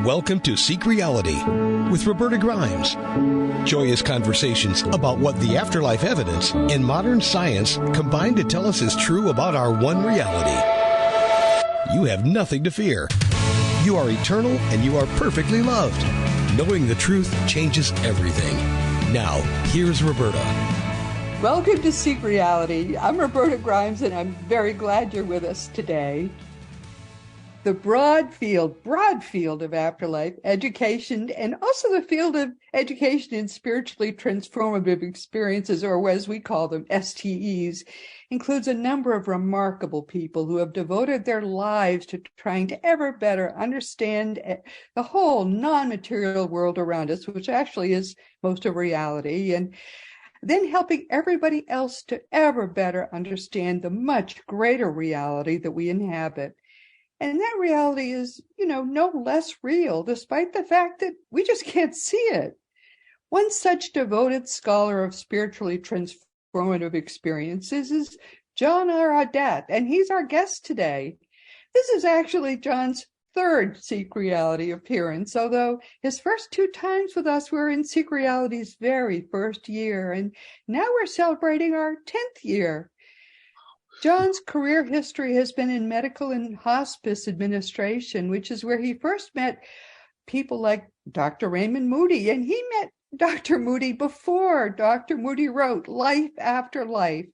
Welcome to Seek Reality with Roberta Grimes. Joyous conversations about what the afterlife evidence and modern science combine to tell us is true about our one reality. You have nothing to fear. You are eternal and you are perfectly loved. Knowing the truth changes everything. Now, here's Roberta. Welcome to Seek Reality. I'm Roberta Grimes, and I'm very glad you're with us today. The broad field of afterlife education, and also the field of education in spiritually transformative experiences, or as we call them, STEs, includes a number of remarkable people who have devoted their lives to trying to ever better understand the whole non-material world around us, which actually is most of reality, and then helping everybody else to ever better understand the much greater reality that we inhabit. And that reality is, no less real, despite the fact that we just can't see it. One such devoted scholar of spiritually transformative experiences is John R. Audettte, and he's our guest today. This is actually John's third Seek Reality appearance, although his first two times with us were in Seek Reality's very first year, and now we're celebrating our 10th year. John's career history has been in medical and hospice administration, which is where he first met people like Dr. Raymond Moody, and he met Dr. Moody before Dr. Moody wrote Life After Life.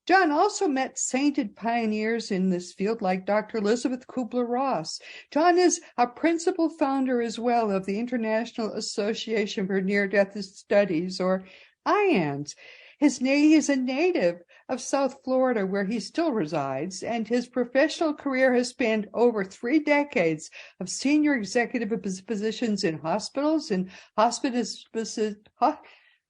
John also met sainted pioneers in this field like Dr. Elizabeth Kubler-Ross. John is a principal founder as well of the International Association for Near-Death Studies, or IANDS. He is a native of South Florida, where he still resides, and his professional career has spanned over 3 decades of senior executive positions in hospitals, in hospice,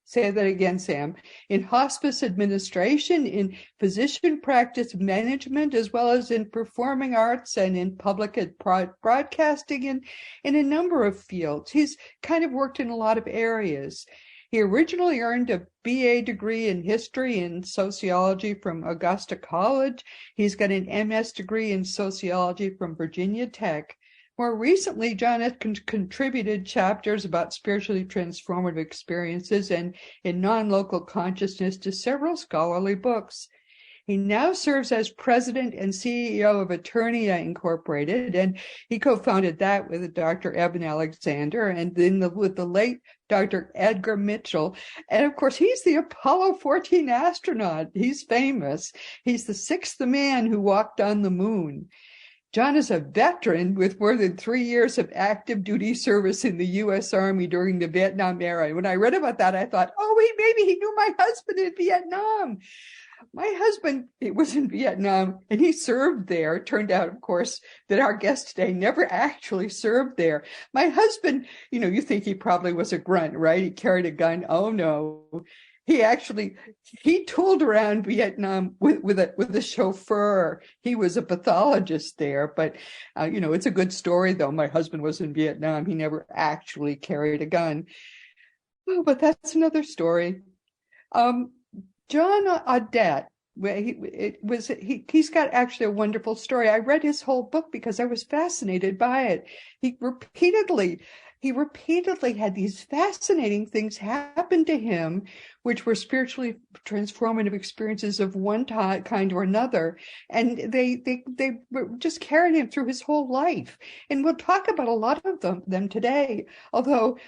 say that again, Sam, in hospice administration, in physician practice management, as well as in performing arts and in public broadcasting, and in a number of fields. He's kind of worked in a lot of areas. He originally earned a BA degree in history and sociology from Augusta College. He's got an MS degree in sociology from Virginia Tech. More recently, John has contributed chapters about spiritually transformative experiences and in non-local consciousness to several scholarly books. He now serves as president and CEO of Eternia Incorporated, and he co-founded that with Dr. Eben Alexander, and then with the late Dr. Edgar Mitchell. And of course, he's the Apollo 14 astronaut. He's famous. He's the 6th man who walked on the moon. John is a veteran with more than 3 years of active duty service in the U.S. Army during the Vietnam era. And when I read about that, I thought, oh, wait, maybe he knew my husband in Vietnam. My husband was in Vietnam, and he served there. It turned out, of course, that our guest today never actually served there. My husband, you think he probably was a grunt, right? He carried a gun. Oh, no. He tooled around Vietnam with a chauffeur. He was a pathologist there. But, it's a good story, though. My husband was in Vietnam. He never actually carried a gun. Oh, but that's another story. John Audettte, he's got actually a wonderful story. I read his whole book because I was fascinated by it. He repeatedly had these fascinating things happen to him, which were spiritually transformative experiences of one kind or another. And they just carried him through his whole life. And we'll talk about a lot of them today. Although,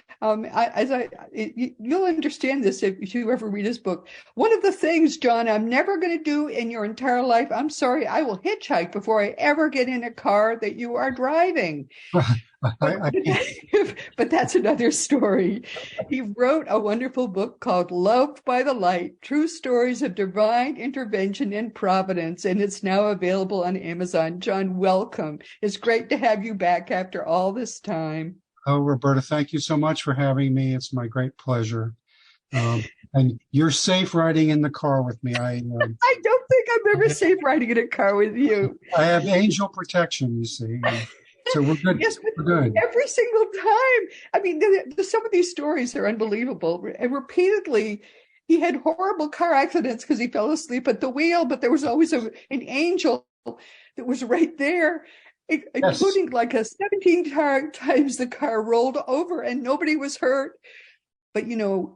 you'll understand this if you ever read his book. One of the things, John, I'm never going to do in your entire life, I'm sorry, I will hitchhike before I ever get in a car that you are driving. But that's another story. He wrote a wonderful book called Loved by the Light, True Stories of Divine Intervention and Providence, and it's now available on Amazon. John, welcome. It's great to have you back after all this time. Oh, Roberta, thank you so much for having me. It's my great pleasure. And you're safe riding in the car with me. I don't think I'm ever safe riding in a car with you. I have angel protection, you see. So we're good. Yes, we're good. Every single time. I mean, some of these stories are unbelievable. And repeatedly, he had horrible car accidents because he fell asleep at the wheel, but there was always an angel that was right there. Yes. including like a 17 times the car rolled over and nobody was hurt. But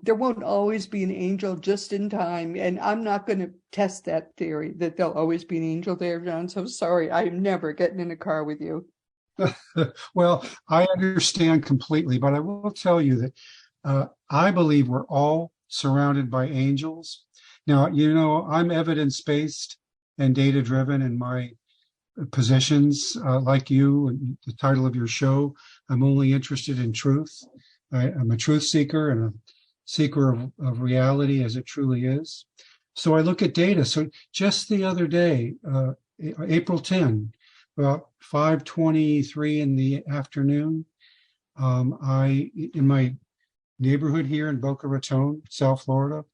there won't always be an angel just in time. And I'm not going to test that theory that there'll always be an angel there, John. So sorry, I am never getting in a car with you. Well, I understand completely, but I will tell you that I believe we're all surrounded by angels. Now, I'm evidence-based and data-driven in my positions, like you, and the title of your show. I'm only interested in truth. I'm a truth seeker and a seeker of reality as it truly is. So I look at data. So just the other day, April 10, about 5:23 in the afternoon, in my neighborhood here in Boca Raton, South Florida,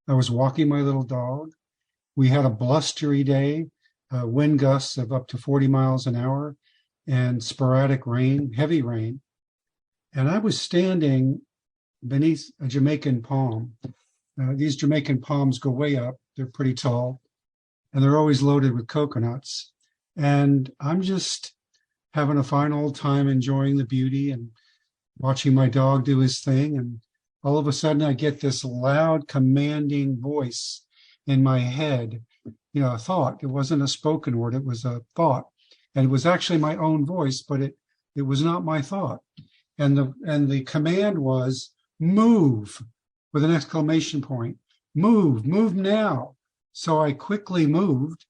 I was walking my little dog. We had a blustery day, wind gusts of up to 40 miles an hour and sporadic rain, heavy rain. And I was standing beneath a Jamaican palm. These Jamaican palms go way up. They're pretty tall, and they're always loaded with coconuts. And I'm just having a fine old time enjoying the beauty and watching my dog do his thing. And all of a sudden, I get this loud, commanding voice in my head, a thought. It wasn't a spoken word, it was a thought. And it was actually my own voice, but it was not my thought. And the command was move, with an exclamation point. Move now. So I quickly moved,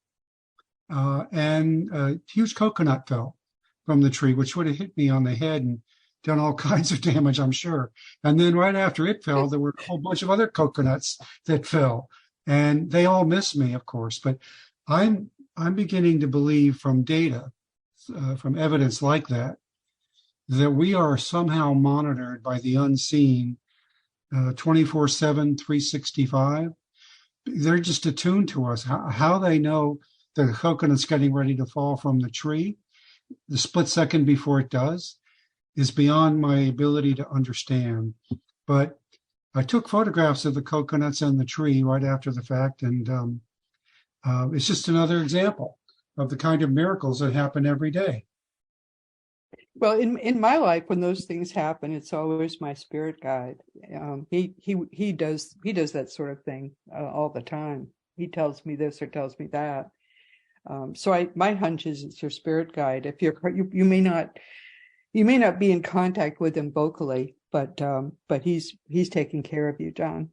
and a huge coconut fell from the tree, which would have hit me on the head and done all kinds of damage, I'm sure. And then right after it fell, there were a whole bunch of other coconuts that fell, and they all missed me, of course. But I'm beginning to believe from data, from evidence like that we are somehow monitored by the unseen 24/7, 365. They're just attuned to us. How they know the coconut's getting ready to fall from the tree, the split second before it does, is beyond my ability to understand. But I took photographs of the coconuts and the tree right after the fact, and it's just another example of the kind of miracles that happen every day. Well, in my life, when those things happen, it's always my spirit guide. He does that sort of thing all the time. He tells me this or tells me that. So my hunch is it's your spirit guide. If you may not be in contact with him vocally, but he's taking care of you, John.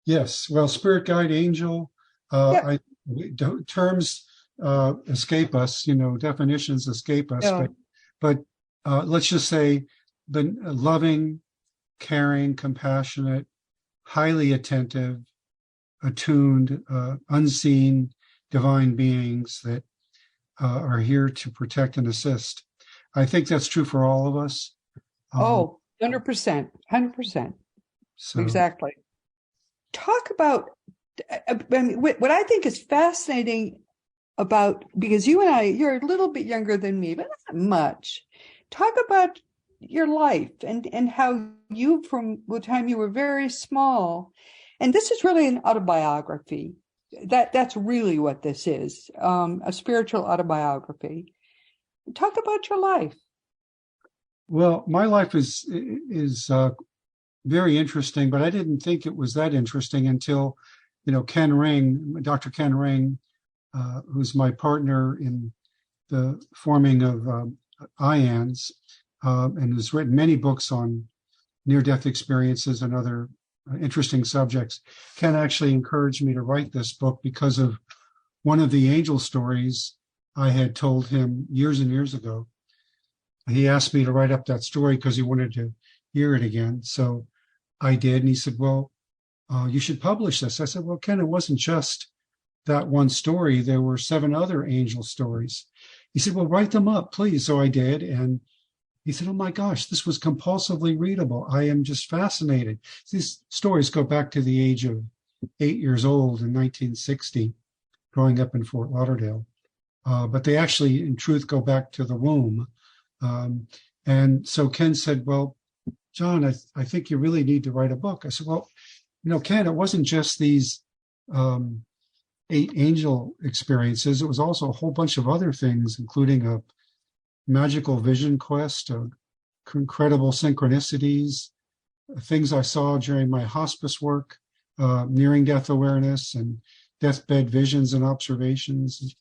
Yes. Well, spirit guide, angel, terms escape us. Definitions escape us, Yeah. But let's just say the loving, caring, compassionate, highly attentive, attuned, unseen divine beings that are here to protect and assist. I think that's true for all of us. 100%. So. Exactly. Talk about, what I think is fascinating about, because you and I, you're a little bit younger than me, but not much. Talk about your life and how you, from the time you were very small, and this is really an autobiography. That's really what this is, a spiritual autobiography. Talk about your life. Well, my life is very interesting, but I didn't think it was that interesting until, Ken Ring, Dr. Ken Ring, who's my partner in the forming of IANS, and has written many books on near-death experiences and other interesting subjects. Ken actually encouraged me to write this book because of one of the angel stories I had told him years and years ago. He asked me to write up that story because he wanted to hear it again. So I did. And he said, well, you should publish this. I said, well, Ken, it wasn't just that one story. There were 7 other angel stories. He said, well, write them up, please. So I did. And he said, oh my gosh, this was compulsively readable. I am just fascinated. These stories go back to the age of 8 years old in 1960, growing up in Fort Lauderdale. But they actually, in truth, go back to the womb. And so Ken said, well, John, I think you really need to write a book. I said, well, Ken, it wasn't just these angel experiences. It was also a whole bunch of other things, including a magical vision quest, incredible synchronicities, things I saw during my hospice work, nearing death awareness and deathbed visions and observations,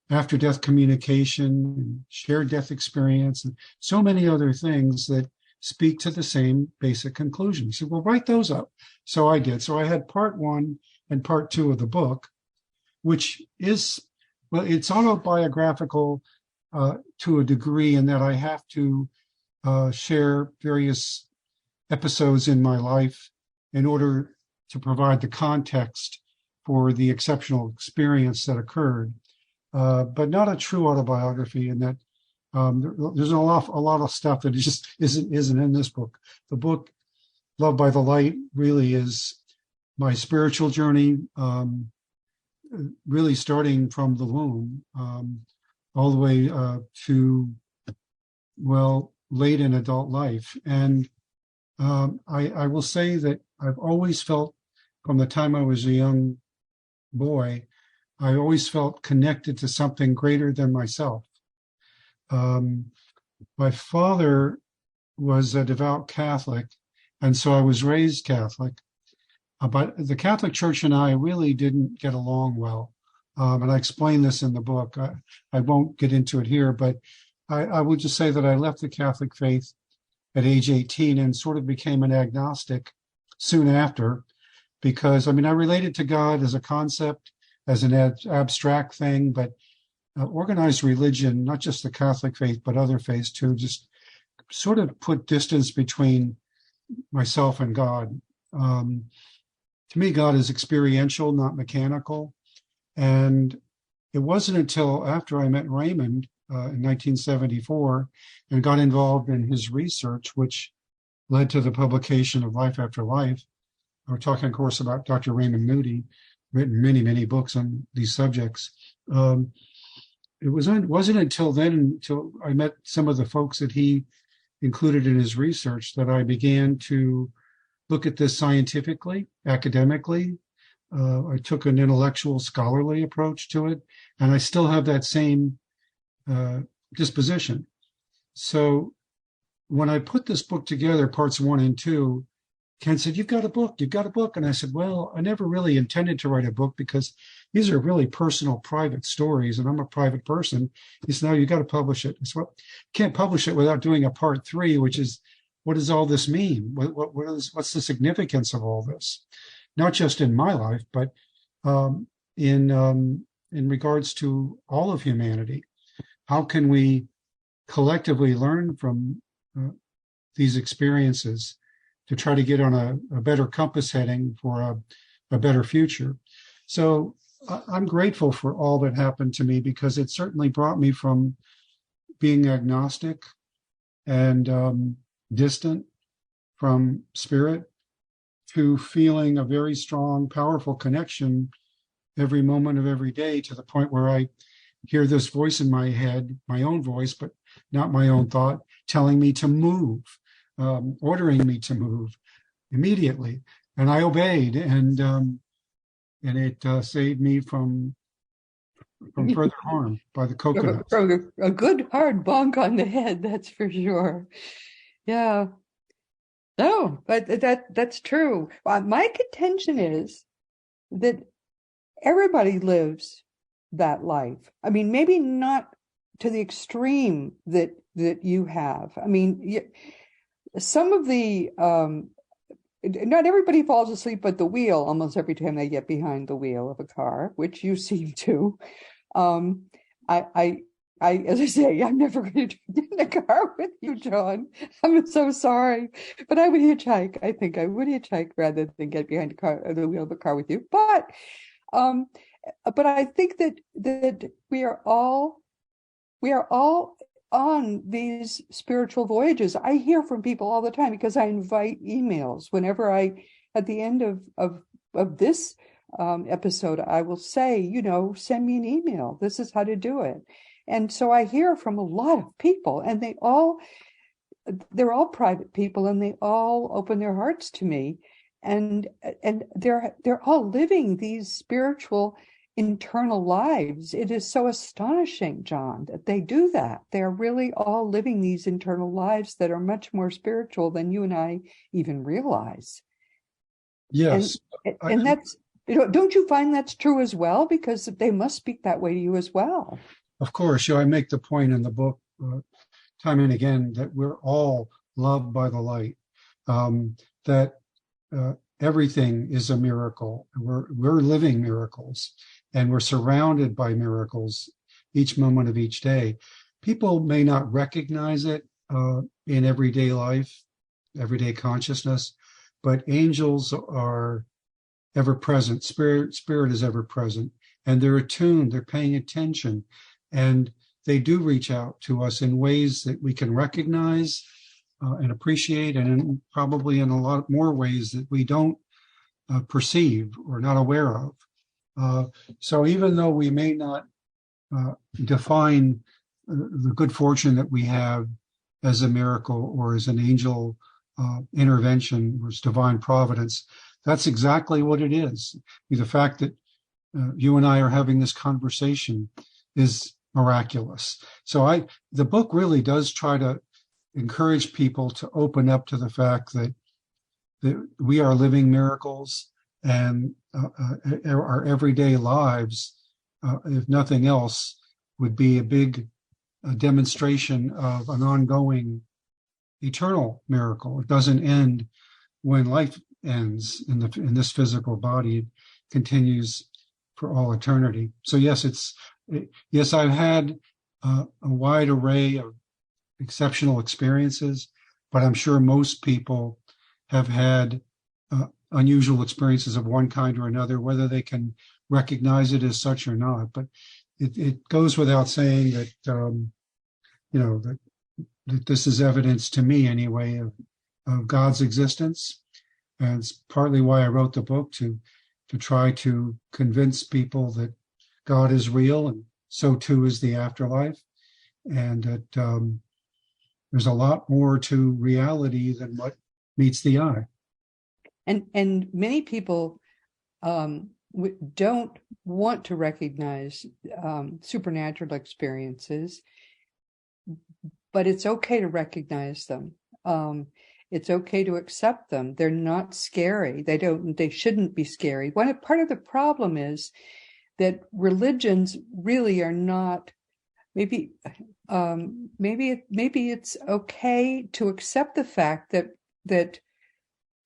after death communication, and shared death experience, and so many other things that speak to the same basic conclusion. He said, well, write those up. So I did. So I had part 1 and part 2 of the book, which is, well, it's autobiographical to a degree in that I have to share various episodes in my life in order to provide the context for the exceptional experience that occurred, but not a true autobiography in that there's a lot of stuff that just isn't in this book. The book, Love by the Light, really is my spiritual journey, really starting from the womb, all the way to, well, late in adult life. And I will say that I've always felt, from the time I was a young boy, I always felt connected to something greater than myself. My father was a devout Catholic, and so I was raised Catholic. But the Catholic Church and I really didn't get along well. And I explain this in the book. I won't get into it here, but I would just say that I left the Catholic faith at age 18 and sort of became an agnostic soon after, because, I mean, I related to God as a concept, as an abstract thing, but organized religion, not just the Catholic faith, but other faiths too, just sort of put distance between myself and God. To me, God is experiential, not mechanical. And it wasn't until after I met Raymond in 1974 and got involved in his research, which led to the publication of Life After Life. We're talking, of course, about Dr. Raymond Moody, written many, many books on these subjects. It wasn't until then, until I met some of the folks that he included in his research, that I began to look at this scientifically, academically. I took an intellectual, scholarly approach to it, and I still have that same disposition. So when I put this book together, parts 1 and 2, Ken said, you've got a book. And I said, well, I never really intended to write a book because these are really personal, private stories, and I'm a private person. He said, no, you got to publish it. I said, well, can't publish it without doing a part 3, which is, what does all this mean? What's the significance of all this? Not just in my life, but in regards to all of humanity. How can we collectively learn from these experiences to try to get on a better compass heading for a better future? So I'm grateful for all that happened to me, because it certainly brought me from being agnostic and distant from spirit to feeling a very strong, powerful connection every moment of every day, to the point where I hear this voice in my head, my own voice, but not my own thought, telling me to move, ordering me to move immediately. And I obeyed, and it saved me from further harm by the coconuts. From a good hard bonk on the head, that's for sure. Yeah. No, but that's true. My contention is that everybody lives that life. I mean, maybe not to the extreme that you have. I mean, some of the not everybody falls asleep at the wheel almost every time they get behind the wheel of a car, which you seem to. I, as I say, I'm never going to get in a car with you, John. I'm so sorry, but I would hitchhike. I think I would hitchhike rather than get behind the wheel of a car with you. But I think that we are all on these spiritual voyages. I hear from people all the time because I invite emails. Whenever at the end of this episode, I will say, send me an email. This is how to do it. And so I hear from a lot of people, and they're all private people, and they all open their hearts to me. and they're all living these spiritual internal lives. It is so astonishing, John, that they do that. They're really all living these internal lives that are much more spiritual than you and I even realize. Yes. And that's, don't you find that's true as well? Because they must speak that way to you as well. Of course, I make the point in the book time and again that we're all loved by the light, that everything is a miracle. We're living miracles, and we're surrounded by miracles each moment of each day. People may not recognize it in everyday life, everyday consciousness, but angels are ever present. Spirit is ever present, and they're attuned. They're paying attention, and they do reach out to us in ways that we can recognize and appreciate, and probably in a lot more ways that we don't perceive or not aware of. So even though we may not define the good fortune that we have as a miracle or as an angel intervention or as divine providence, that's exactly what it is. The fact that you and I are having this conversation is miraculous. So the book really does try to encourage people to open up to the fact that we are living miracles, and our everyday lives, if nothing else, would be a big demonstration of an ongoing eternal miracle. It doesn't end when life ends in this physical body. It continues for all eternity. So yes, I've had a wide array of exceptional experiences, but I'm sure most people have had unusual experiences of one kind or another, whether they can recognize it as such or not. But it goes without saying that that this is evidence to me anyway of God's existence, and it's partly why I wrote the book, to try to convince people that God is real, and so too is the afterlife, and that there's a lot more to reality than what meets the eye. And many people don't want to recognize supernatural experiences, but it's okay to recognize them. It's okay to accept them. They're not scary. They shouldn't be scary. Part of the problem is that religions really are not. Maybe it's okay to accept the fact that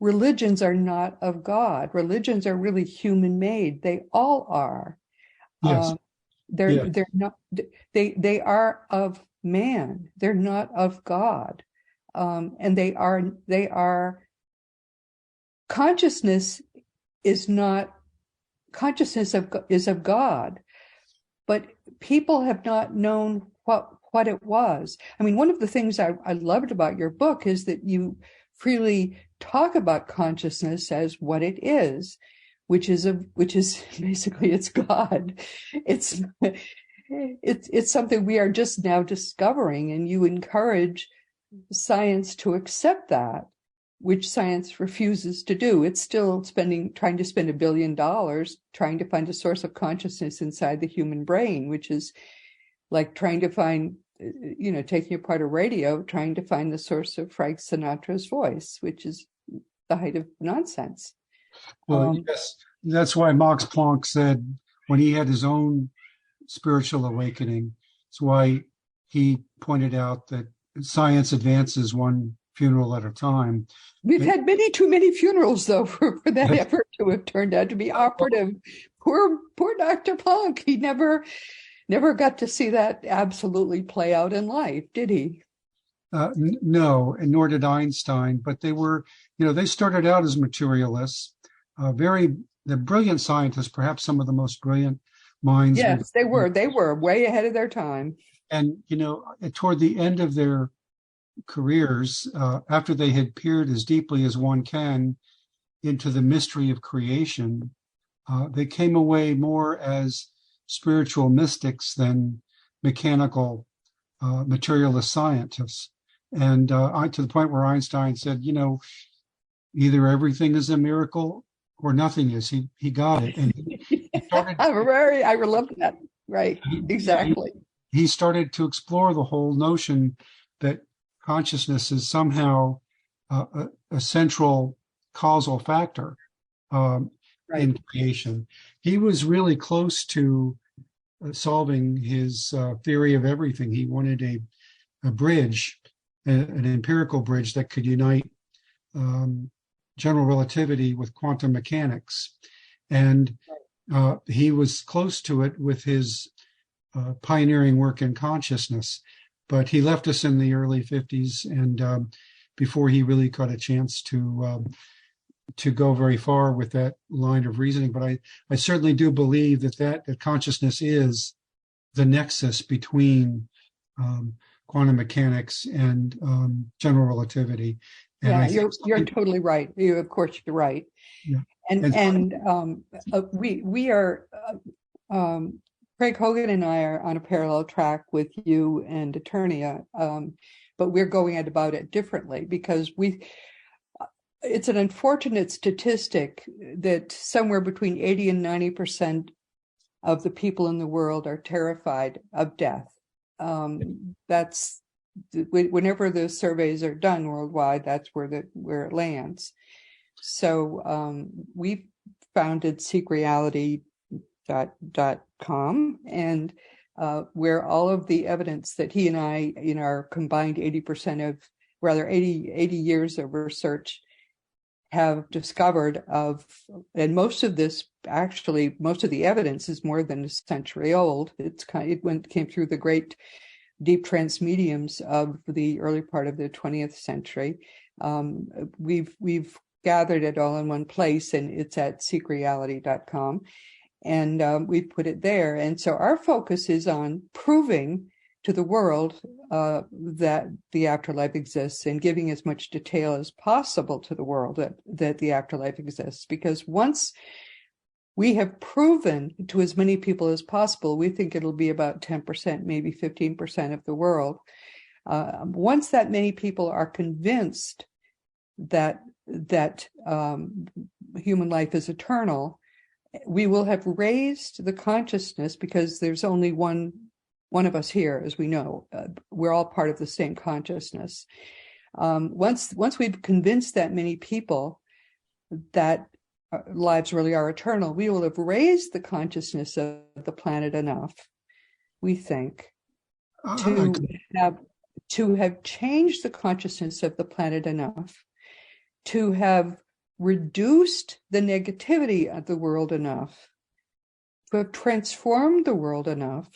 religions are not of God. Religions are really human made. They all are. Yes. They're not. They are of man. They're not of God. And they are. Consciousness is of God, but people have not known what it was. I mean, one of the things I loved about your book is that you freely talk about consciousness as what it is, which is basically it's God. It's something we are just now discovering, and you encourage science to accept that, which science refuses to do. It's still trying to spend $1 billion trying to find a source of consciousness inside the human brain, which is like trying to find, taking apart a radio, trying to find the source of Frank Sinatra's voice, which is the height of nonsense. Well, yes, that's why Max Planck said when he had his own spiritual awakening, it's why he pointed out that science advances one funeral at a time. We've had too many funerals, though, for that effort to have turned out to be operative. Poor Dr. Planck. He never got to see that absolutely play out in life, did he? No, and nor did Einstein. But they were, they started out as materialists, the brilliant scientists, perhaps some of the most brilliant minds. Yes, they were. They were way ahead of their time. And, toward the end of their careers, after they had peered as deeply as one can into the mystery of creation, they came away more as spiritual mystics than mechanical materialist scientists. And to the point where Einstein said, either everything is a miracle or nothing is. He got it, and he started. I love that. Right, exactly. He started to explore the whole notion that consciousness is somehow a central causal factor in creation. He was really close to solving his theory of everything. He wanted a bridge, an empirical bridge that could unite general relativity with quantum mechanics. And he was close to it with his pioneering work in consciousness. But he left us in the early 50s, and before he really got a chance to go very far with that line of reasoning. But I certainly do believe that consciousness is the nexus between quantum mechanics and general relativity. And you're totally right. Of course, you're right. Yeah. We are Craig Hogan and I are on a parallel track with you and Audettte, but we're going about it differently because it's an unfortunate statistic that somewhere between 80 and 90% of the people in the world are terrified of death. That's whenever the surveys are done worldwide, that's where it lands. So we founded seekreality.com, and where all of the evidence that he and I, in our combined 80 years of research, have discovered and most of the evidence is more than a century old. It came through the great deep trance mediums of the early part of the 20th century. We've gathered it all in one place, and it's at seekreality.com. And we've put it there. And so our focus is on proving to the world that the afterlife exists, and giving as much detail as possible to the world that the afterlife exists. Because once we have proven to as many people as possible, we think it'll be about 10%, maybe 15% of the world. Once that many people are convinced that human life is eternal, we will have raised the consciousness, because there's only one of us here, as we know. We're all part of the same consciousness. Once we've convinced that many people that lives really are eternal, we will have raised the consciousness of the planet enough, we think, to have changed the consciousness of the planet enough, to have reduced the negativity of the world enough, to have transformed the world enough,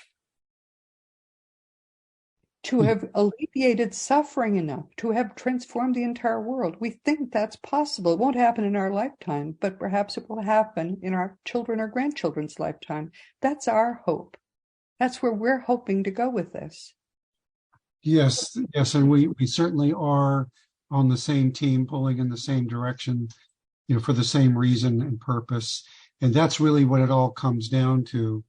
to have alleviated suffering enough, to have transformed the entire world. We think that's possible. It won't happen in our lifetime, but perhaps it will happen in our children or grandchildren's lifetime. That's our hope. That's where we're hoping to go with this. Yes, and we certainly are on the same team, pulling in the same direction, for the same reason and purpose. And that's really what it all comes down to.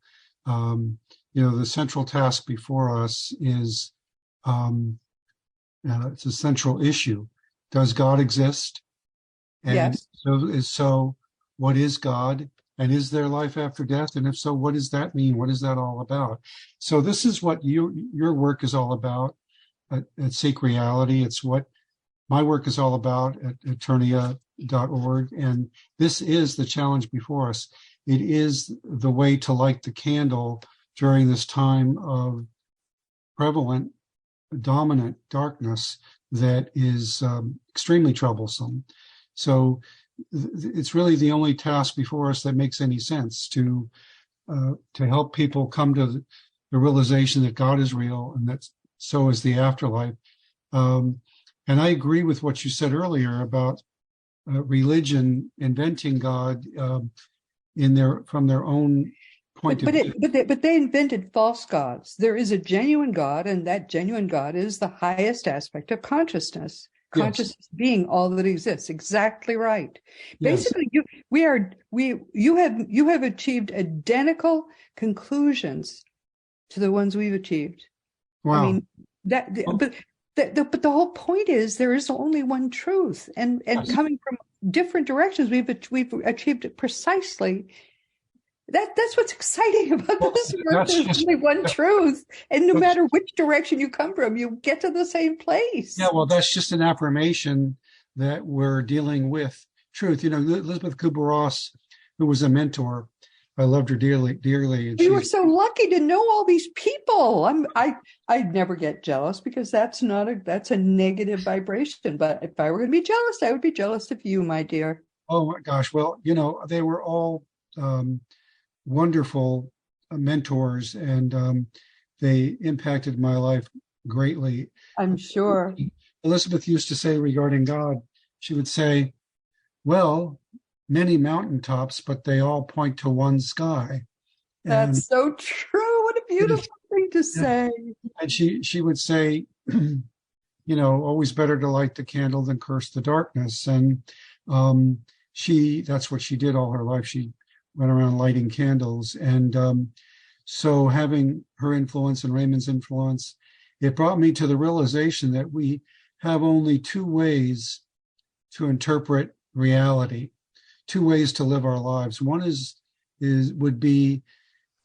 The central task before us is it's a central issue. Does God exist? And yes. So what is God? And is there life after death? And if so, what does that mean? What is that all about? So this is what your work is all about at Seek Reality. It's what my work is all about at Eternia.org. And this is the challenge before us. It is the way to light the candle during this time of prevalent, dominant darkness that is extremely troublesome. So it's really the only task before us that makes any sense, to help people come to the realization that God is real and that so is the afterlife. And I agree with what you said earlier about religion inventing God from their own point of view. But they invented false gods. There is a genuine God, and that genuine God is the highest aspect of consciousness. Yes. Consciousness being all that exists. Exactly right. Yes. Basically, you have achieved identical conclusions to the ones we've achieved. Wow. I mean, but But the whole point is there is only one truth, and Yes. coming from different directions, we've achieved it precisely. That's what's exciting about Well, this work. that's There's just only one truth, and no that's, matter which direction you come from, you get to the same yeah. place. Well, that's just an affirmation that we're dealing with truth. You know, Elizabeth Kubler-Ross, who was a mentor, I loved her dearly, and You were she's so lucky to know all these people. I never get jealous because that's a negative vibration. But if I were going to be jealous, I would be jealous of you, my dear. oh my gosh. Well, you know, they were all wonderful mentors, and they impacted my life greatly. I'm sure. Elizabeth used to say regarding God, she would say, well, many mountaintops, but they all point to one sky. And That's so true. What a beautiful thing to say. and she would say, you know, always better to light the candle than curse the darkness. And that's what she did all her life. She went around lighting candles. And so having her influence and Raymond's influence, it brought me to the realization that we have only two ways to interpret reality, two ways to live our lives. One would be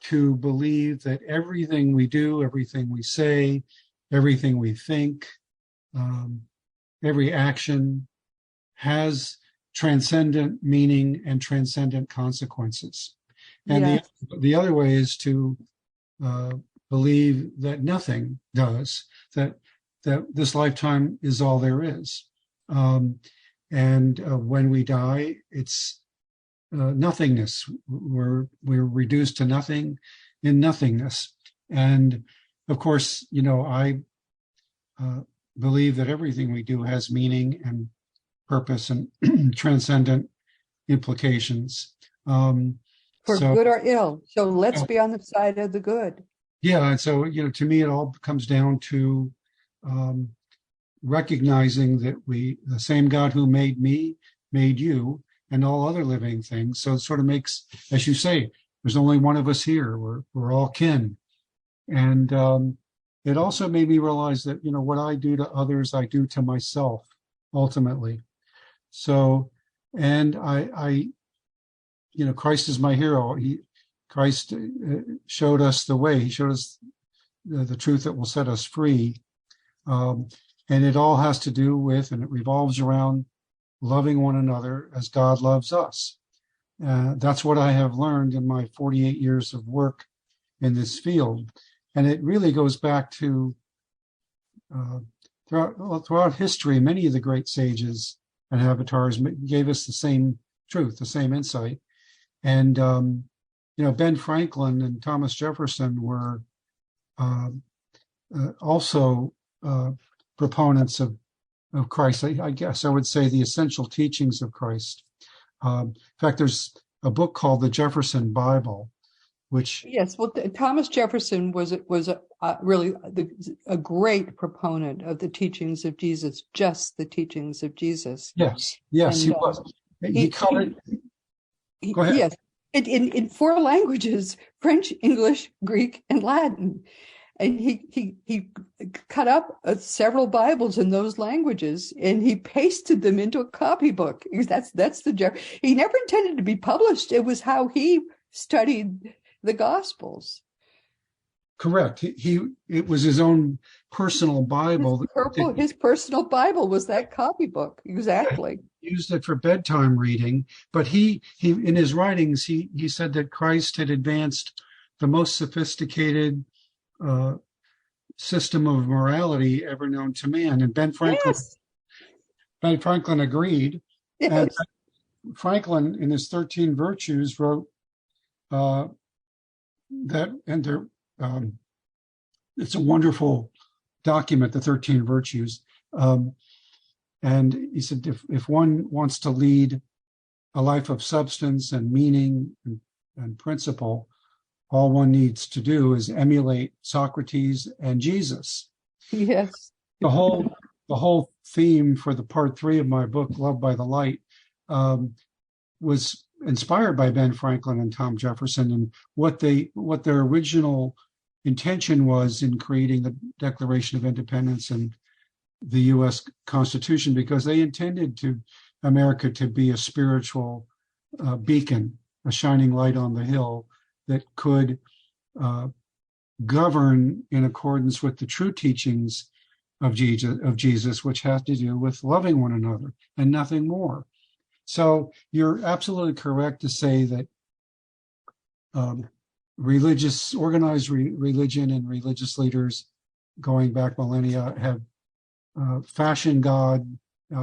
to believe that everything we do, everything we say, everything we think, every action has transcendent meaning and transcendent consequences. And Yes. the other way is to believe that nothing does, that this lifetime is all there is. And when we die, it's nothingness. We're reduced to nothing in nothingness. And of course, you know, I believe that everything we do has meaning and purpose and transcendent implications. For So good or ill. So let's be on the side of the good. yeah, and so you know, to me, it all comes down to recognizing that the same God who made me, made you, and all other living things. So it sort of makes, as you say, there's only one of us here. We're all kin. And it also made me realize that, you know, what I do to others, I do to myself, ultimately. So, and I you know, Christ is my hero. Christ showed us the way. He showed us the truth that will set us free. And it all has to do with, and it revolves around loving one another as God loves us. That's what I have learned in my 48 years of work in this field. And it really goes back to throughout history, many of the great sages and avatars gave us the same truth, the same insight. And, you know, Ben Franklin and Thomas Jefferson were also proponents of Christ. I guess I would say the essential teachings of Christ. In fact, there's a book called the Jefferson Bible, which Yes, well, Thomas Jefferson was really a great proponent of the teachings of Jesus, just the teachings of Jesus. yes, And, he was. He colored. Go ahead. Yes, in four languages: French, English, Greek, and Latin. And he cut up several Bibles in those languages, and he pasted them into a copybook. That's he never intended to be published. It was how he studied the Gospels. Correct. It was his own personal Bible. His personal Bible was that copybook. Exactly. He used it for bedtime reading, but he in his writings he said that Christ had advanced the most sophisticated system of morality ever known to man, and Ben Franklin agreed. Yes. And Franklin, in his 13 Virtues, wrote that, and it's a wonderful document, the 13 Virtues. And he said, if one wants to lead a life of substance and meaning and principle, all one needs to do is emulate Socrates and Jesus. Yes. The whole theme for the part 3 of my book, Love by the Light, was inspired by Ben Franklin and Tom Jefferson, and what their original intention was in creating the Declaration of Independence and the U.S. Constitution, because they intended America to be a spiritual beacon, a shining light on the hill that could govern in accordance with the true teachings of Jesus, which has to do with loving one another and nothing more. So you're absolutely correct to say that organized religion and religious leaders going back millennia have fashioned God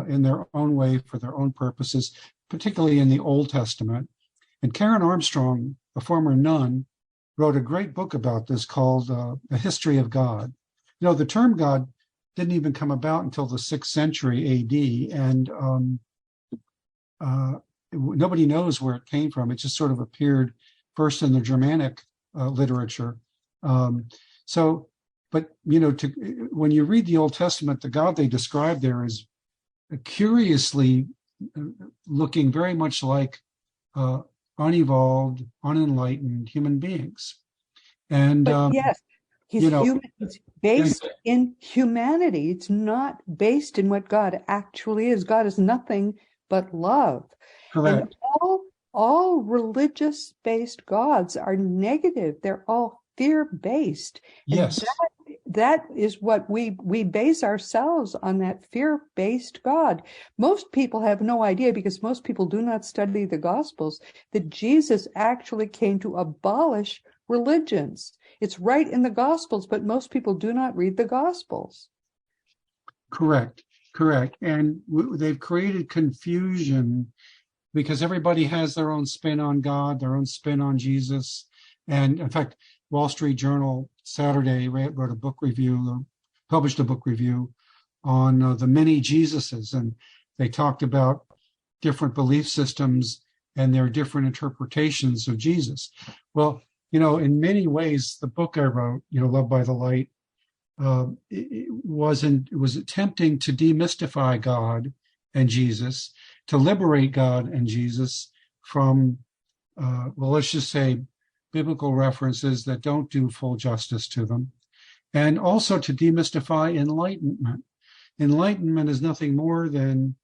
in their own way for their own purposes, particularly in the Old Testament. And Karen Armstrong, a former nun, wrote a great book about this called A History of God. You know, the term God didn't even come about until the 6th century AD, and nobody knows where it came from. It just sort of appeared first in the Germanic literature. But you know, when you read the Old Testament, the God they describe there is curiously looking very much like unevolved, unenlightened human beings. And yes, he's human. It's based in humanity. It's not based in what God actually is. God is nothing but love. Correct. And all religious-based gods are negative. They're all fear-based. Yes. And that is what we base ourselves on, that fear-based God. Most people have no idea, because most people do not study the Gospels, that Jesus actually came to abolish religions. It's right in the Gospels, but most people do not read the Gospels. Correct. And they've created confusion because everybody has their own spin on God, their own spin on Jesus. And in fact, Wall Street Journal Saturday published a book review on the many Jesuses, and they talked about different belief systems and their different interpretations of Jesus. Well, you know, in many ways, the book I wrote, you know, Love by the Light, it was attempting to demystify God and Jesus, to liberate God and Jesus from, let's just say, biblical references that don't do full justice to them, and also to demystify enlightenment. Enlightenment is nothing more than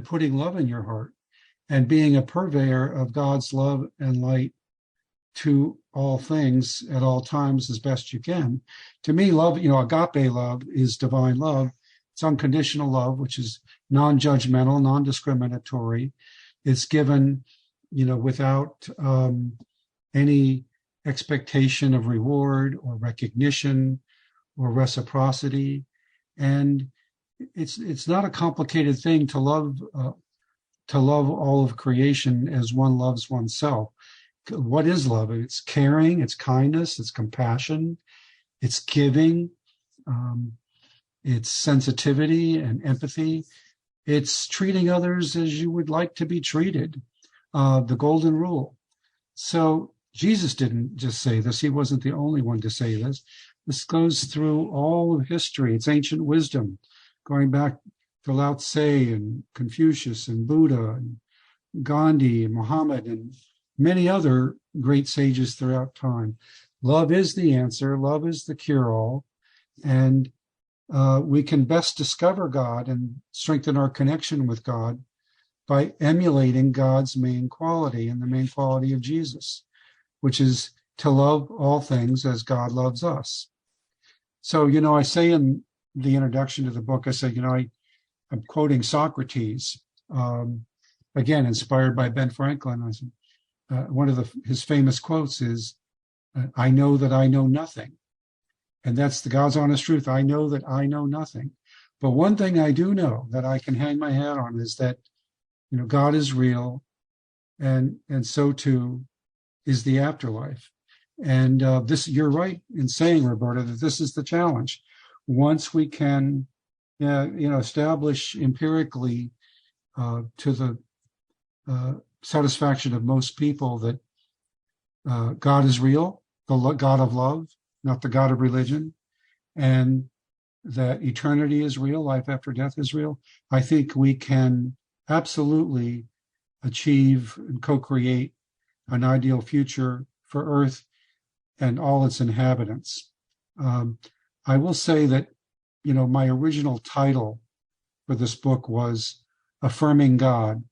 putting love in your heart and being a purveyor of God's love and light to all things at all times as best you can. To me, love, you know, agape love is divine love. It's unconditional love, which is non-judgmental, non-discriminatory. It's given, you know, without any expectation of reward or recognition or reciprocity. And it's not a complicated thing to love all of creation as one loves oneself. What is love? It's caring, it's kindness, it's compassion, it's giving, it's sensitivity and empathy. It's treating others as you would like to be treated. The golden rule. So Jesus didn't just say this. He wasn't the only one to say this. This goes through all of history. It's ancient wisdom, going back to Lao Tse and Confucius and Buddha and Gandhi and Muhammad and many other great sages throughout time. Love is the answer. Love is the cure-all. And we can best discover God and strengthen our connection with God by emulating God's main quality and the main quality of Jesus, which is to love all things as God loves us. So, you know, I say in the introduction to the book, I say, you know, I'm quoting Socrates, again, inspired by Ben Franklin. I said, one of his famous quotes is, I know that I know nothing. And that's the God's honest truth. I know that I know nothing. But one thing I do know that I can hang my hat on is that, you know, God is real, and so too is the afterlife. And this, you're right in saying, Roberta, that this is the challenge. Once we can, establish empirically to the satisfaction of most people that God is real, the God of love, not the God of religion, and that eternity is real, life after death is real, I think we can absolutely achieve and co-create an ideal future for Earth and all its inhabitants. I will say that my original title for this book was Affirming God,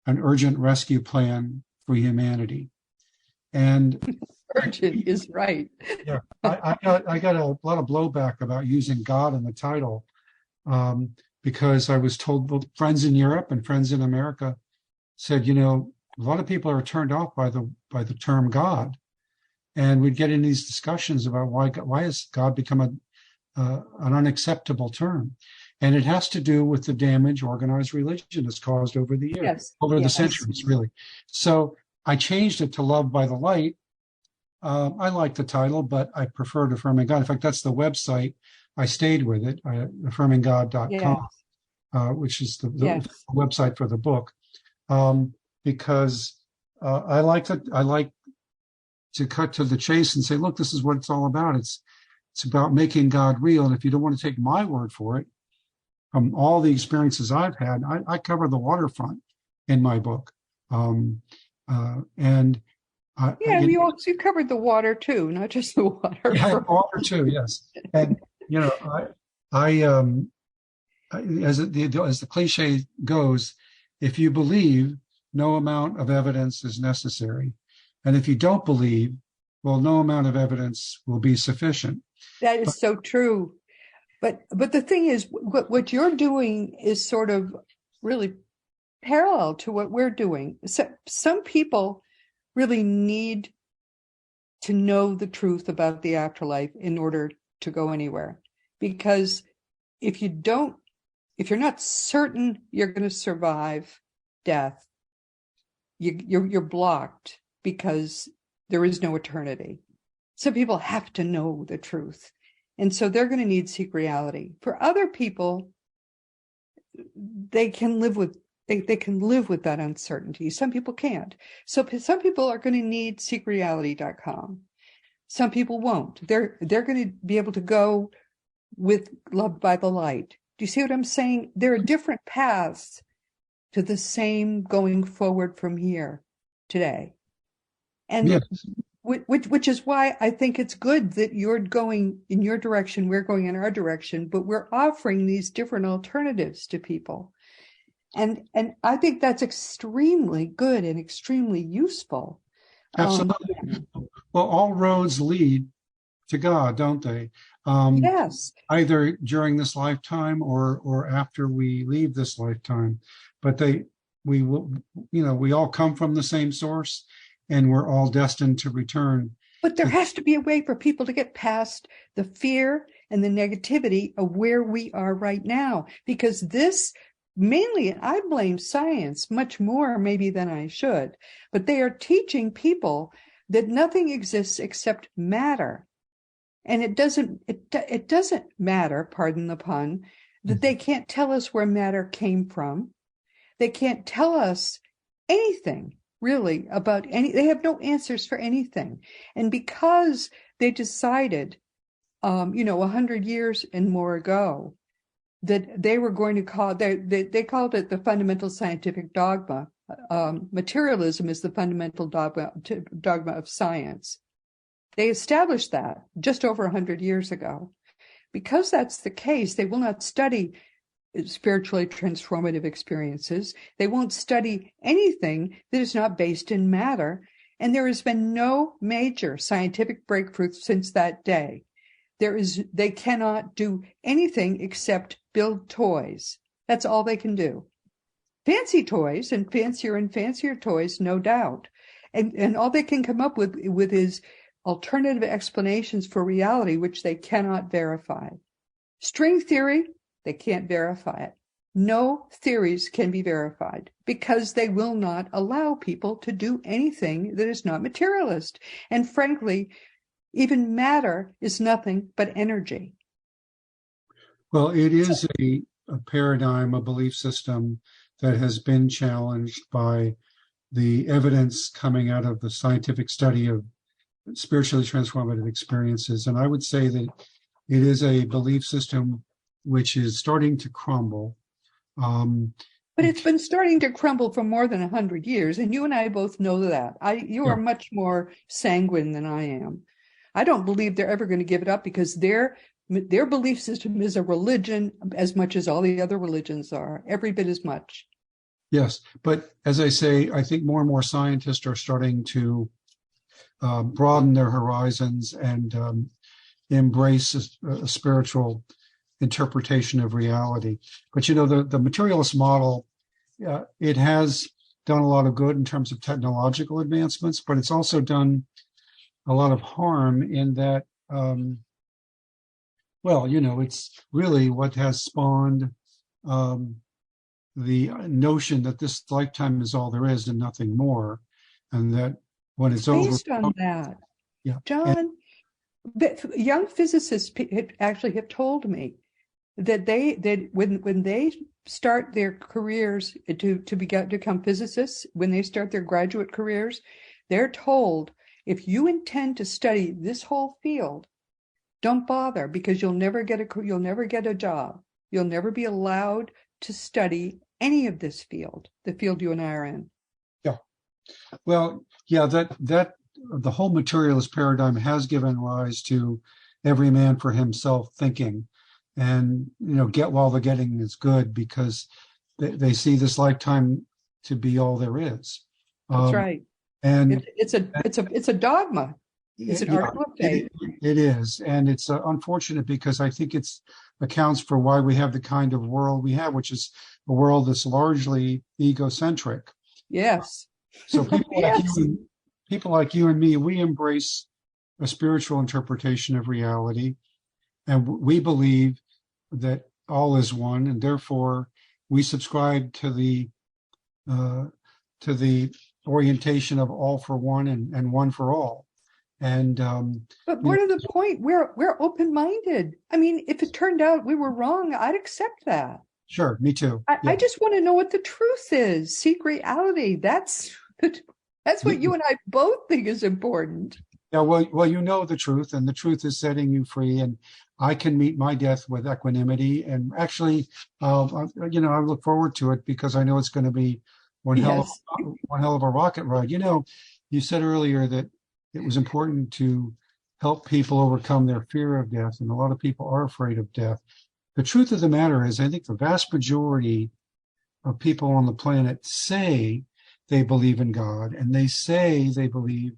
an Urgent Rescue Plan for Humanity. And urgent is right. yeah, I got a lot of blowback about using God in the title, because I was told, friends in Europe and friends in America said, a lot of people are turned off by the term God, and we'd get in these discussions about why has God become an unacceptable term, and it has to do with the damage organized religion has caused over the years, Yes. over the Yes. centuries, really. So I changed it to Love by the Light. I like the title, but I preferred Affirming God. In fact, that's the website. I stayed with it, affirminggod.com, Yes. which is the Yes. website for the book, because I like to cut to the chase and say, look, this is what it's all about. It's about making God real. And if you don't want to take my word for it, from all the experiences I've had, I cover the waterfront in my book. You covered the water too, not just the water. Yeah, water too, yes. And as the cliche goes, if you believe, no amount of evidence is necessary, and if you don't believe, well, no amount of evidence will be sufficient. That is so true. But the thing is, what you're doing is sort of really parallel to what we're doing. So some people really need to know the truth about the afterlife in order to go anywhere. Because if you're not certain you're going to survive death, you're blocked because there is no eternity. Some people have to know the truth. And so they're going to need seek reality. For other people, they can live with that uncertainty. Some people can't. So some people are going to need seekreality.com. Some people won't. They're going to be able to go with Love by the Light. Do you see what I'm saying? There are different paths to the same going forward from here today. And yes. Which is why I think it's good that you're going in your direction, we're going in our direction, but we're offering these different alternatives to people. And I think that's extremely good and extremely useful. Absolutely. Well, all roads lead to God, don't they? Yes. Either during this lifetime or after we leave this lifetime. But we all come from the same source, and we're all destined to return. But there has to be a way for people to get past the fear and the negativity of where we are right now, because this mainly, I blame science much more maybe than I should, but they are teaching people that nothing exists except matter. And it doesn't matter, pardon the pun, that they can't tell us where matter came from. They can't tell us anything really about they have no answers for anything. And because they decided, 100 years and more ago, that they were going to call, they called it the fundamental scientific dogma. Materialism is the fundamental dogma of science. They established that just over 100 years ago. Because that's the case, they will not study spiritually transformative experiences. They won't study anything that is not based in matter. And there has been no major scientific breakthrough since that day. They cannot do anything except build toys. That's all they can do. Fancy toys and fancier toys, no doubt. And all they can come up with is alternative explanations for reality, which they cannot verify. String theory, they can't verify it. No theories can be verified because they will not allow people to do anything that is not materialist. And frankly, even matter is nothing but energy. Well, it is a paradigm, a belief system that has been challenged by the evidence coming out of the scientific study of spiritually transformative experiences. And I would say that it is a belief system which is starting to crumble. But it's been starting to crumble for more than 100 years. And you and I both know that. You are much more sanguine than I am. I don't believe they're ever going to give it up because their their belief system is a religion as much as all the other religions are, every bit as much. Yes, but as I say, I think more and more scientists are starting to broaden their horizons and embrace a spiritual interpretation of reality. But the materialist model, it has done a lot of good in terms of technological advancements, but it's also done a lot of harm in that, it's really what has spawned the notion that this lifetime is all there is and nothing more, and that when it's over, based on that, yeah, John, young physicists actually have told me that when they start their careers to become physicists, when they start their graduate careers, they're told, if you intend to study this whole field, don't bother, because you'll never get a job. You'll never be allowed to study any of this field, the field you and I are in. Yeah. Well, yeah, that the whole materialist paradigm has given rise to every man for himself thinking, and get while the getting is good, because they see this lifetime to be all there is. That's right. And it's a dogma. It's an article of faith. It is, and it's unfortunate, because I think it accounts for why we have the kind of world we have, which is a world that's largely egocentric. Yes. So people like you and me, we embrace a spiritual interpretation of reality, and we believe that all is one, and therefore we subscribe to the orientation of all for one and one for all. And but more to the point, we're open-minded. I mean, if it turned out we were wrong, I'd accept that. Sure, me too. I just want to know what the truth is. Seek reality. That's what you and I both think is important. Yeah, well, you know the truth, and the truth is setting you free. And I can meet my death with equanimity. And actually, I look forward to it, because I know it's going to be one hell of a rocket ride. You said earlier that it was important to help people overcome their fear of death, and a lot of people are afraid of death. The truth of the matter is, I think the vast majority of people on the planet say they believe in God, and they say they believe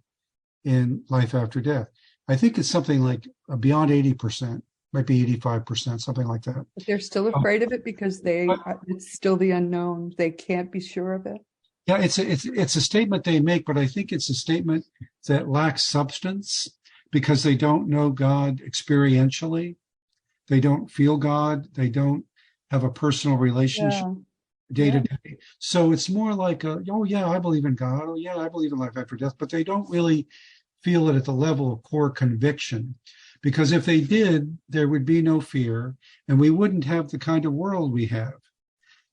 in life after death. I think it's something like beyond 80%, might be 85%, something like that. But they're still afraid of it because it's still the unknown. They can't be sure of it. Yeah, it's a statement they make, but I think it's a statement that lacks substance, because they don't know God experientially. They don't feel God. They don't have a personal relationship day to day. So it's more like I believe in God. Oh yeah, I believe in life after death, but they don't really feel it at the level of core conviction. Because if they did, there would be no fear, and we wouldn't have the kind of world we have.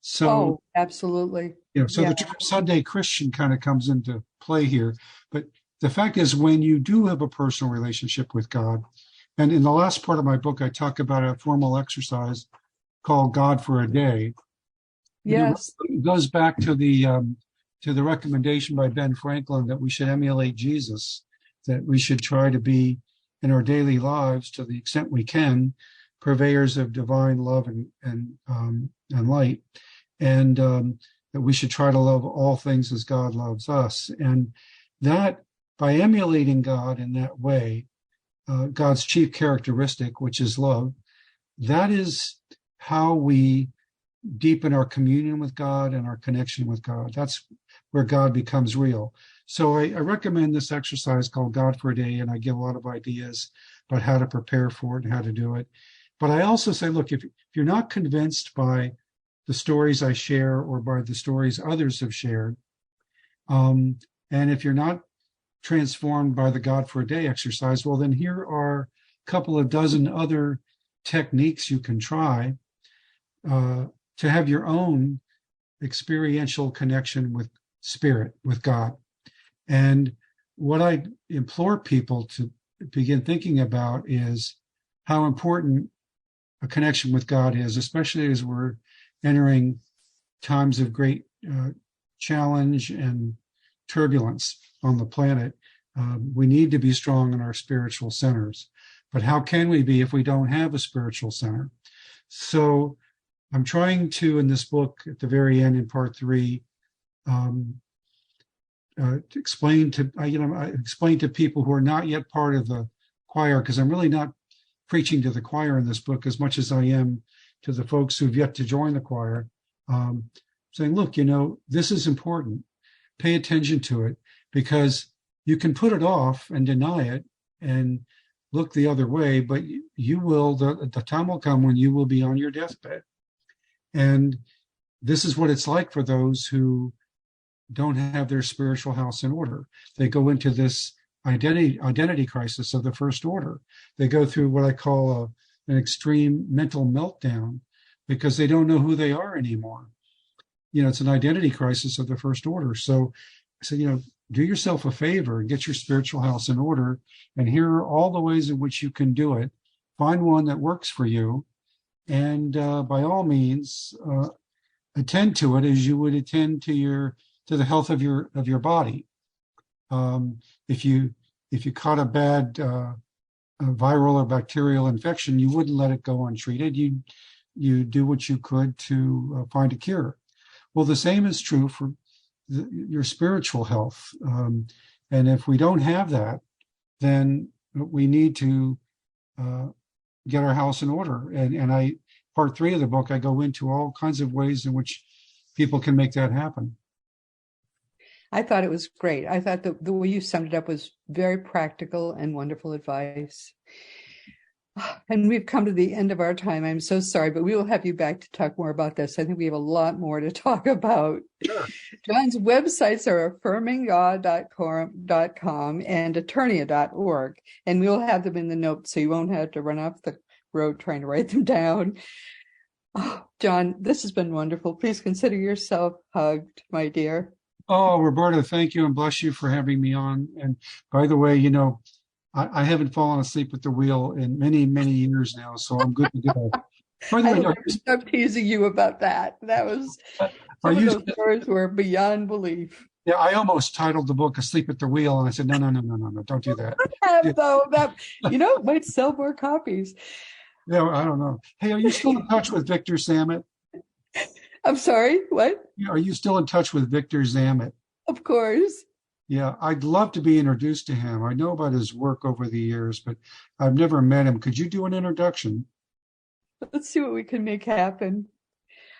So, absolutely. The term Sunday Christian kind of comes into play here. But the fact is, when you do have a personal relationship with God, and in the last part of my book, I talk about a formal exercise called God for a Day. Yes. It goes back to the recommendation by Ben Franklin that we should emulate Jesus, that we should try to be in our daily lives, to the extent we can, purveyors of divine love and light, and that we should try to love all things as God loves us. And that, by emulating God in that way, God's chief characteristic, which is love, that is how we deepen our communion with God and our connection with God. That's where God becomes real. So I recommend this exercise called God for a Day, and I give a lot of ideas about how to prepare for it and how to do it. But I also say, look, if you're not convinced by the stories I share or by the stories others have shared, and if you're not transformed by the God for a Day exercise, well, then here are a couple of dozen other techniques you can try to have your own experiential connection with Spirit, with God. And what I implore people to begin thinking about is how important a connection with God is, especially as we're entering times of great challenge and turbulence on the planet. We need to be strong in our spiritual centers. But how can we be if we don't have a spiritual center? So I'm trying to, in this book, at the very end, in part 3, to explain to I explain to people who are not yet part of the choir, because I'm really not preaching to the choir in this book as much as I am to the folks who've yet to join the choir, saying, look, this is important. Pay attention to it, because you can put it off and deny it and look the other way, but you will, the time will come when you will be on your deathbed. And this is what it's like for those who don't have their spiritual house in order. They go into this identity crisis of the first order. They go through what I call an extreme mental meltdown because they don't know who they are anymore. It's an identity crisis of the first order. So, do yourself a favor and get your spiritual house in order. And here are all the ways in which you can do it. Find one that works for you. And by all means, attend to it as you would attend to the health of your body. If you caught a bad viral or bacterial infection, you wouldn't let it go untreated. You do what you could to find a cure. Well, the same is true for your spiritual health. And if we don't have that, then we need to get our house in order. And part 3 of the book, I go into all kinds of ways in which people can make that happen. I thought it was great. I thought the way you summed it up was very practical and wonderful advice. And we've come to the end of our time. I'm so sorry, but we will have you back to talk more about this. I think we have a lot more to talk about. Sure. John's websites are affirminggod.com and eternia.org. And we'll have them in the notes so you won't have to run off the road trying to write them down. Oh, John, this has been wonderful. Please consider yourself hugged, my dear. Oh, Roberta, thank you and bless you for having me on. And by the way, I haven't fallen asleep at the wheel in many, many years now, so I'm good to go. By the way, I'm teasing you about that. That was some of those stories were beyond belief. Yeah, I almost titled the book "Asleep at the Wheel," and I said, no, don't do that. Though that might sell more copies. Yeah, I don't know. Hey, are you still in touch with Victor Zamet? I'm sorry, what? Are you still in touch with Victor Zamet? Of course. Yeah, I'd love to be introduced to him. I know about his work over the years, but I've never met him. Could you do an introduction? Let's see what we can make happen.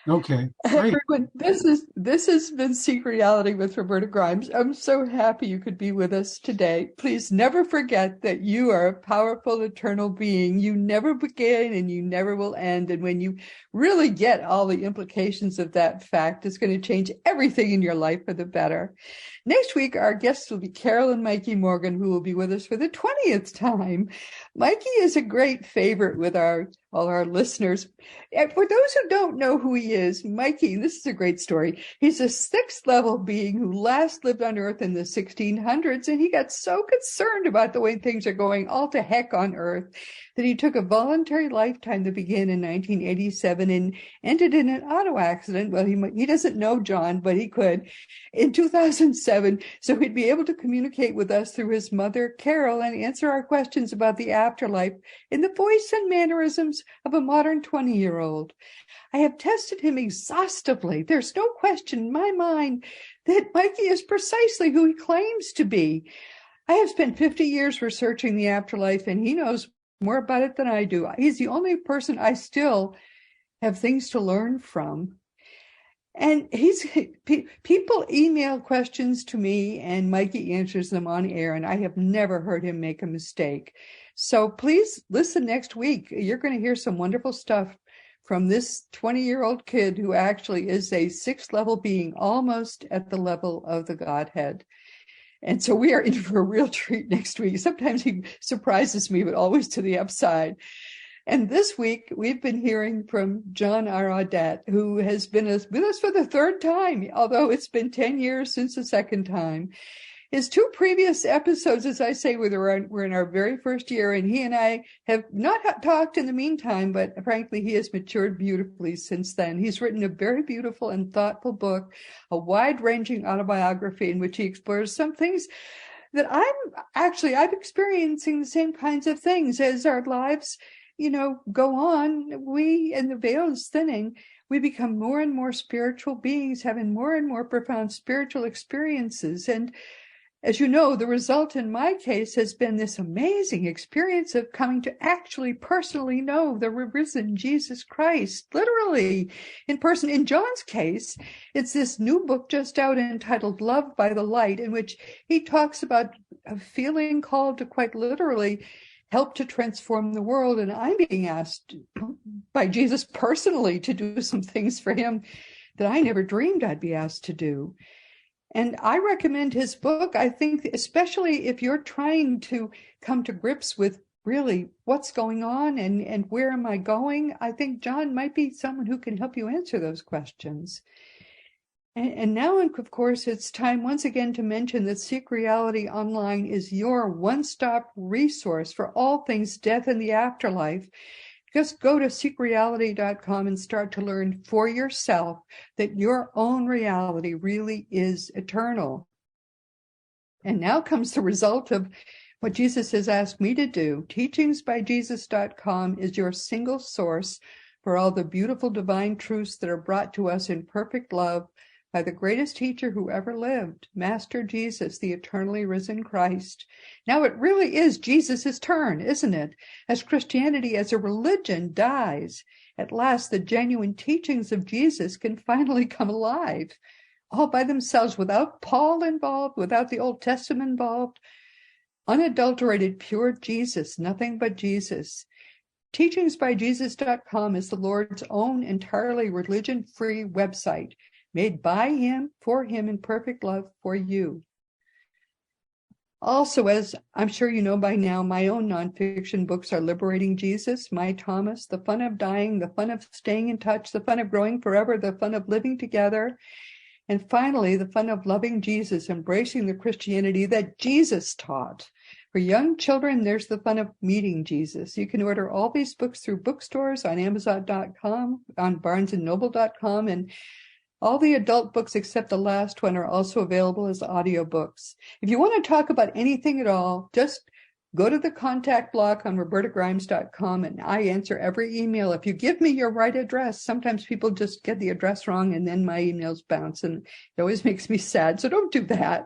Okay, great. Everyone, this has been Seek Reality with Roberta Grimes. I'm so happy you could be with us today. Please never forget that you are a powerful, eternal being. You never begin and you never will end. And when you really get all the implications of that fact, it's going to change everything in your life for the better. Next week, our guests will be Carol and Mikey Morgan, who will be with us for the 20th time. Mikey is a great favorite with all our listeners. And for those who don't know who he is, Mikey, this is a great story. He's a 6th level being who last lived on Earth in the 1600s, and he got so concerned about the way things are going all to heck on Earth that he took a voluntary lifetime that began in 1987 and ended in an auto accident. Well, he doesn't know John, but he could, in 2007, so he'd be able to communicate with us through his mother, Carol, and answer our questions about the afterlife in the voice and mannerisms of a modern 20-year-old. I have tested him exhaustively. There's no question in my mind that Mikey is precisely who he claims to be. I have spent 50 years researching the afterlife, and he knows more about it than I do. He's the only person I still have things to learn from. And people email questions to me, and Mikey answers them on air, and I have never heard him make a mistake. So please listen next week. You're going to hear some wonderful stuff from this 20-year-old kid who actually is a 6th level being, almost at the level of the Godhead. And so we are in for a real treat next week. Sometimes he surprises me, but always to the upside. And this week, we've been hearing from John R. Audettte, who has been with us for the 3rd time, although it's been 10 years since the 2nd time. His 2 previous episodes, as I say, were in our very first year, and he and I have not talked in the meantime, but frankly, he has matured beautifully since then. He's written a very beautiful and thoughtful book, a wide-ranging autobiography in which he explores some things that I'm experiencing the same kinds of things as our lives, go on. And the veil is thinning. We become more and more spiritual beings, having more and more profound spiritual experiences. And as you know, the result in my case has been this amazing experience of coming to actually personally know the risen Jesus Christ, literally in person. In John's case, it's this new book just out entitled Love by the Light, in which he talks about a feeling called to quite literally help to transform the world. And I'm being asked by Jesus personally to do some things for him that I never dreamed I'd be asked to do. And I recommend his book. I think, especially if you're trying to come to grips with really what's going on and where am I going, I think John might be someone who can help you answer those questions. And now, of course, it's time once again to mention that Seek Reality Online is your one-stop resource for all things death and the afterlife. Just go to seekreality.com and start to learn for yourself that your own reality really is eternal. And now comes the result of what Jesus has asked me to do. Teachingsbyjesus.com is your single source for all the beautiful divine truths that are brought to us in perfect love by the greatest teacher who ever lived, Master Jesus, the eternally risen Christ. Now it really is Jesus' turn, isn't it? As Christianity as a religion dies, at last the genuine teachings of Jesus can finally come alive, all by themselves, without Paul involved, without the Old Testament involved. Unadulterated, pure Jesus, nothing but Jesus. Teachingsbyjesus.com is the Lord's own entirely religion-free website, made by him, for him, in perfect love for you. Also, as I'm sure you know by now, my own nonfiction books are Liberating Jesus, My Thomas, The Fun of Dying, The Fun of Staying in Touch, The Fun of Growing Forever, The Fun of Living Together, and finally, The Fun of Loving Jesus, Embracing the Christianity that Jesus taught. For young children, there's The Fun of Meeting Jesus. You can order all these books through bookstores, on Amazon.com, on BarnesandNoble.com, and all the adult books except the last one are also available as audiobooks. If you want to talk about anything at all, just go to the contact block on RobertaGrimes.com and I answer every email. If you give me your right address, sometimes people just get the address wrong and then my emails bounce and it always makes me sad. So don't do that.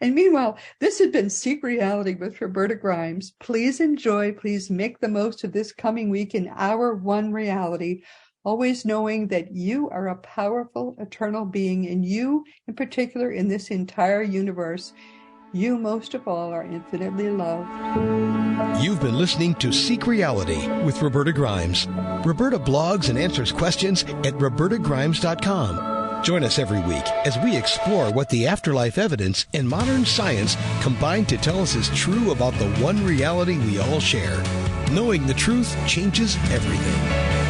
And meanwhile, this has been Seek Reality with Roberta Grimes. Please enjoy, please make the most of this coming week in our one reality, always knowing that you are a powerful, eternal being, and you, in particular, in this entire universe, you most of all are infinitely loved. You've been listening to Seek Reality with Roberta Grimes. Roberta blogs and answers questions at robertagrimes.com. Join us every week as we explore what the afterlife evidence and modern science combine to tell us is true about the one reality we all share. Knowing the truth changes everything.